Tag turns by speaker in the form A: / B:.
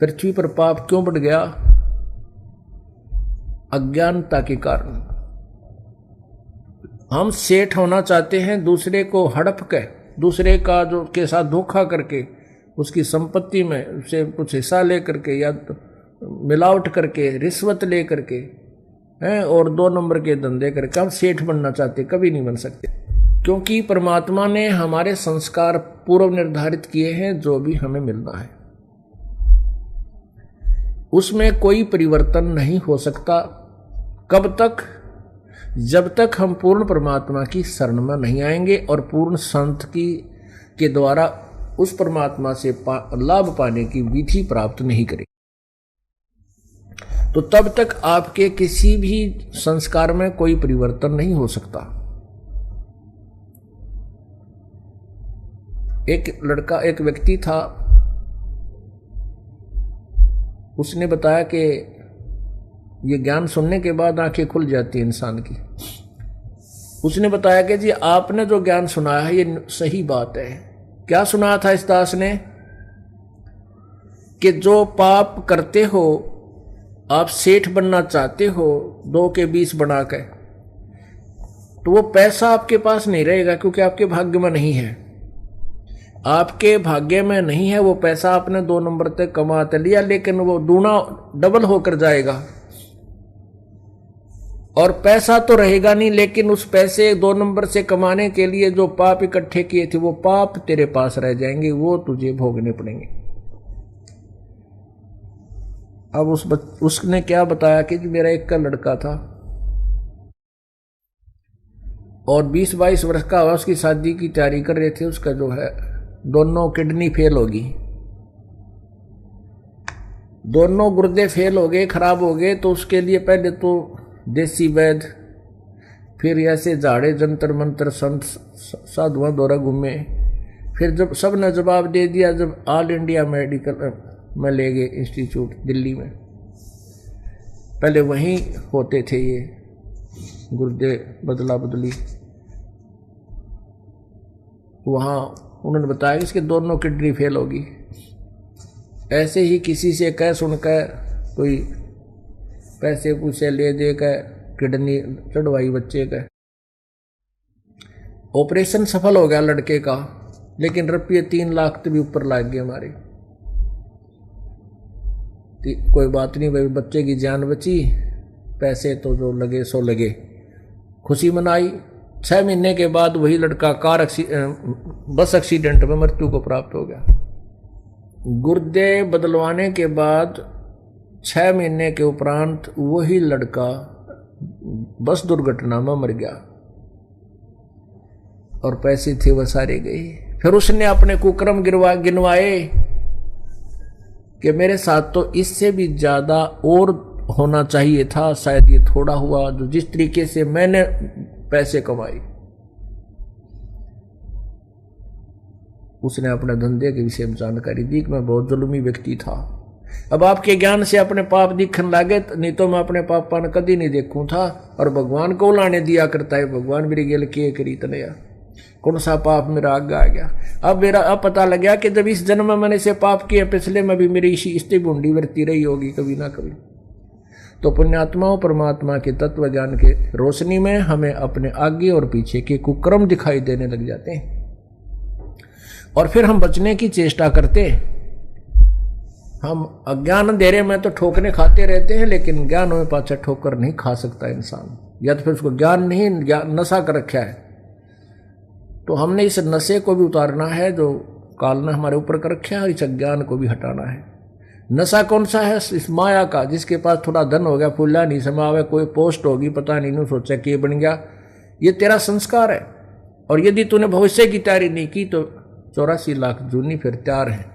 A: पृथ्वी पर पाप क्यों बढ़ गया? अज्ञानता के कारण। हम सेठ होना चाहते हैं, दूसरे को हड़प के, दूसरे का जो के साथ धोखा करके, उसकी संपत्ति में उसे कुछ हिस्सा ले करके या मिलावट करके, रिश्वत ले करके हैं, और 2 नंबर के धंधे करके हम सेठ बनना चाहते, कभी नहीं बन सकते। क्योंकि परमात्मा ने हमारे संस्कार पूर्व निर्धारित किए हैं, जो भी हमें मिलना है उसमें कोई परिवर्तन नहीं हो सकता। कब तक? जब तक हम पूर्ण परमात्मा की शरण में नहीं आएंगे और पूर्ण संत के द्वारा उस परमात्मा से लाभ पाने की विधि प्राप्त नहीं करें, तो तब तक आपके किसी भी संस्कार में कोई परिवर्तन नहीं हो सकता। एक व्यक्ति था, उसने बताया कि ये ज्ञान सुनने के बाद आंखें खुल जाती है इंसान की। उसने बताया कि जी आपने जो ज्ञान सुनाया है ये सही बात है। क्या सुनाया था इस दास ने? कि जो पाप करते हो, आप सेठ बनना चाहते हो 2 के 20 बना के, तो वो पैसा आपके पास नहीं रहेगा, क्योंकि आपके भाग्य में नहीं है। आपके भाग्य में नहीं है वो पैसा, आपने 2 नंबर तक कमा तो लिया, लेकिन वो दूना डबल होकर जाएगा। और पैसा तो रहेगा नहीं, लेकिन उस पैसे 2 नंबर से कमाने के लिए जो पाप इकट्ठे किए थे, वो पाप तेरे पास रह जाएंगे, वो तुझे भोगने पड़ेंगे। अब उसने क्या बताया कि मेरा एक का लड़का था और 20-22 वर्ष का हुआ, उसकी शादी की तैयारी कर रहे थे। उसका जो है दोनों किडनी फेल होगी, दोनों गुर्दे फेल हो गए, खराब हो गए। तो उसके लिए पहले तो देसी वैद्य, फिर ऐसे झाड़े जंतर मंतर संत साधुआं द्वारा घूमे। फिर जब सब ने जवाब दे दिया, जब ऑल इंडिया मेडिकल में ले गए इंस्टीट्यूट दिल्ली में, पहले वहीं होते थे ये गुर्दे बदला बदली, वहाँ उन्होंने बताया कि इसके दोनों किडनी फेल होगी। ऐसे ही किसी से कह सुनकर कोई पैसे पूछे ले दे कर किडनी चढ़वाई बच्चे का। ऑपरेशन सफल हो गया लड़के का, लेकिन रुपये 3 लाख तो भी ऊपर लग गए हमारे। कोई बात नहीं भाई, बच्चे की जान बची, पैसे तो जो लगे सो लगे, खुशी मनाई। 6 महीने के बाद वही लड़का बस एक्सीडेंट में मृत्यु को प्राप्त हो गया। गुर्दे बदलवाने के बाद 6 महीने के उपरांत वही लड़का बस दुर्घटना में मर गया और पैसे थे वो सारे गए। फिर उसने अपने कुकर्म गिनवाए कि मेरे साथ तो इससे भी ज्यादा और होना चाहिए था, शायद ये थोड़ा हुआ जो जिस तरीके से मैंने पैसे कमाए। उसने अपने धंधे के विषय में जानकारी दी कि मैं बहुत जुल्मी व्यक्ति था। अब आपके ज्ञान से अपने पाप दिखने लगे, नहीं तो मैं अपने पापा ने कभी नहीं देखूं था। और भगवान को लाने दिया करता है, भगवान मेरी गेल के करी तनया, कौन सा पाप मेरा आगे आ गया। अब पता लग गया कि जब इस जन्म में मैंने से पाप किए, पिछले में भी मेरी इसी बूंदी वर्ती रही होगी कभी ना कभी। तो पुण्यात्माओं, परमात्मा के तत्व ज्ञान के रोशनी में हमें अपने आगे और पीछे के कुकर्म दिखाई देने लग जाते हैं और फिर हम बचने की चेष्टा करते। हम अज्ञान अंधेरे में तो ठोकरे खाते रहते हैं, लेकिन ज्ञान में पाछा ठोकर नहीं खा सकता इंसान, या तो फिर उसको ज्ञान नहीं नशा कर रखा है। तो हमने इस नशे को भी उतारना है जो काल ने हमारे ऊपर कर रखा है, और इस अज्ञान को भी हटाना है। नशा कौन सा है? इस माया का, जिसके पास थोड़ा धन हो गया, फूला नहीं समावे, कोई पोस्ट होगी पता नहीं सोचा कि बन गया। ये तेरा संस्कार है, और यदि तूने भविष्य की तैयारी नहीं की तो 84 लाख जूनी फिर तैयार है।